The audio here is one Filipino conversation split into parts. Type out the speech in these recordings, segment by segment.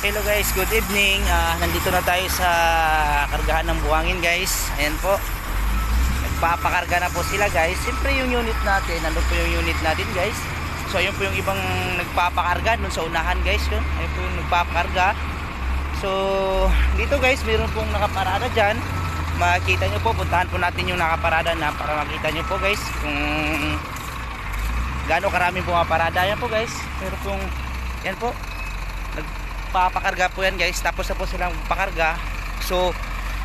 Hello guys, good evening. Nandito na tayo sa kargahan ng buhangin guys. Ayan po. Nagpapakarga na po sila guys. Siyempre yung unit natin, nandun po yung unit natin guys. So ayun po yung ibang nagpapakarga dun sa unahan guys. Ayun po yung nagpapakarga. So dito guys, meron pong nakaparada dyan. Makikita nyo po, puntahan po natin yung nakaparada na para makita nyo po guys kung gaano karaming pumaparada. Ayan po guys, meron pong, yan po, nagpapakarga po yan guys. Tapos na po silang pakarga. So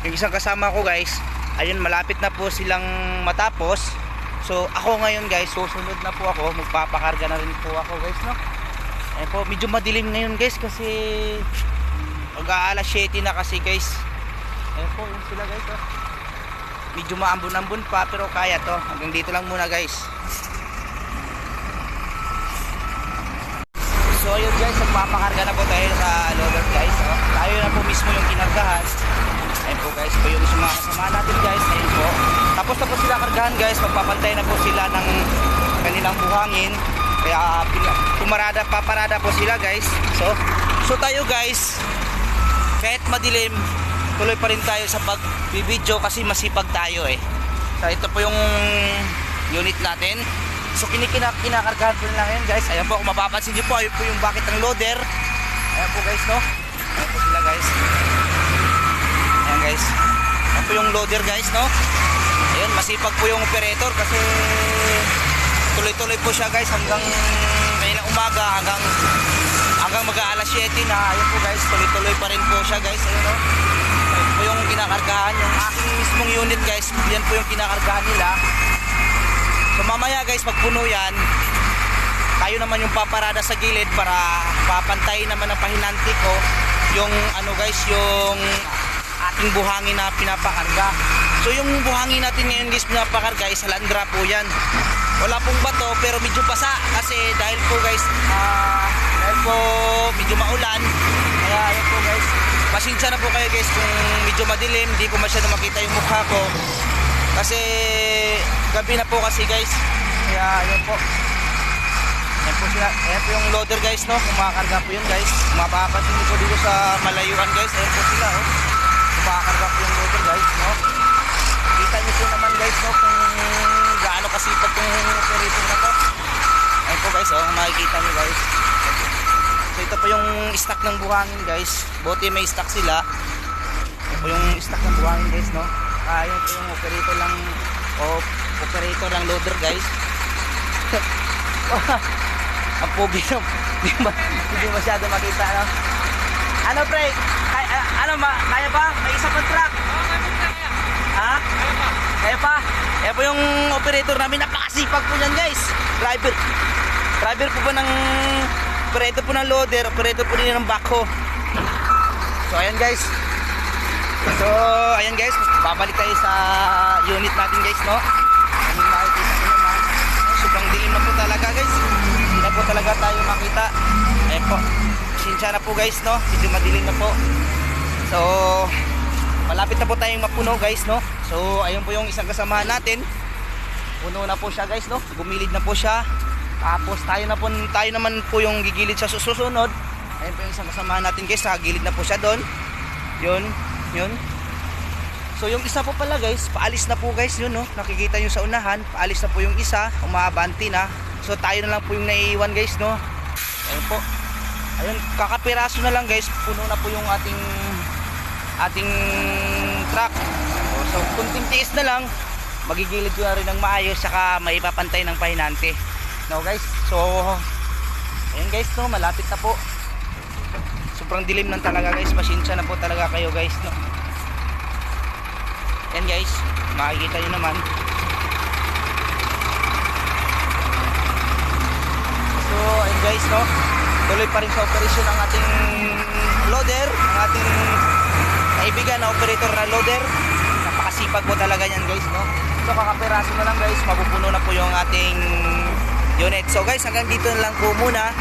yung isang kasama ko guys, ayun, malapit na po silang matapos. So ako ngayon guys, susunod na po ako, magpapakarga na rin po ako guys, no? Ayun po, medyo madilim ngayon guys kasi mag-aalas 7 na kasi guys. Ayun po, yun sila guys, oh. Medyo maambon-ambon pa pero kaya to. Hanggang dito lang muna guys. So ayun guys, magpapakarga na po tayo sa loader guys, oh. Tayo na po mismo yung kinargahan. Ayun po guys, ito yung mga kasama natin guys. Ayun po, tapos na po sila kargahan guys. Magpapantay na po sila ng kanilang buhangin. Kaya paparada po sila guys. So tayo guys, kahit madilim, tuloy pa rin tayo sa pagbibideo kasi masipag tayo eh. So ito po yung unit natin. So kinakargahan po nila ngayon guys. Ayan po, kung mapapansin nyo po, ayun po yung bucket ng loader. Ayan po guys, no? Ayan po sila guys. Ayan guys, ayan po yung loader guys, no? Ayan, masipag po yung operator kasi tuloy-tuloy po siya guys hanggang kailang umaga, hanggang mag-aalas 7 na. Ayan po guys, tuloy-tuloy pa rin po siya guys. Ayan, no? Ayan po yung kinakargahan, yung aking mismong unit guys. Yan po yung kinakargahan nila. So mamaya guys, pagpuno yan, tayo naman yung paparada sa gilid para papantayin naman ang pahinanti ko yung ano guys, yung ating buhangin na pinapakarga. So yung buhangin natin ngayon guys, pinapakarga is salandra po yan. Wala pong bato pero medyo basa kasi dahil po guys, dahil po medyo maulan. Kaya ayun po guys, pasensya na po kayo guys kung medyo madilim, hindi ko masyado makita yung mukha ko kasi gabi na po kasi guys. Kaya ayun po, ayan po sila, ayan po yung loader guys, no? Kumakarga po yun guys. Mapapansin niyo po dito sa malayuan guys, ayan po sila, oh. Kumakarga po yung loader guys, no? Kita niyo po naman guys, no, kung gaano kasipag kung operator na to. Ayan po guys, oh, makikita niyo guys. So ito po yung stock ng buhangin guys. Buti may stock sila. Ayan po yung stock ng buhangin guys, no? Ayan po yung operator ng loader guys. Ang pogi no? Hindi masyado makita, no? Ano pre? Kaya ba? May isa pang truck? Ha? Kaya pa? Kaya po yung operator namin, napakasipag po yan guys. Driver po ba ng operator po ng loader, operator po din ng backhoe. So ayan guys. So ayan guys, babalik tayo sa unit natin guys, no? Ano makikita ko naman, sobrang dilim na po talaga guys. Hindi na po talaga tayo makita. Ayan po, sinsya na po guys, no? Medyo madilim na po. So malapit na po tayong mapuno guys, no? So ayun po yung isang kasamahan natin. Puno na po siya guys, no? Gumilid na po siya. Tapos tayo naman po yung gigilid sa susunod. Ayun po yung isang kasamahan natin guys, gilid na po siya doon. Yun. So yung isa po pala guys, paalis na po guys, yun, no? Nakikita nyo sa unahan, paalis na po yung isa, umaabanti na. So tayo na lang po yung naiiwan guys, no? Ayun po. Ayun, kakapiraso na lang guys, puno na po yung ating truck. So kunting tiis na lang, magigilid ko na rin ng maayos, saka maipapantay ng pahinante. No guys, so ayun guys, no, malapit na po. Sobrang dilim lang talaga guys, pasensya na po talaga kayo guys, no? Yan guys, makikita nyo naman. So ayun guys, no, tuloy pa rin sa operasyon ang ating loader, ang ating kaibigan na operator na loader. Napakasipag po talaga yan guys, no? So kakapiraso na lang guys, mapupuno na po yung ating unit. So guys, hanggang dito na lang po muna.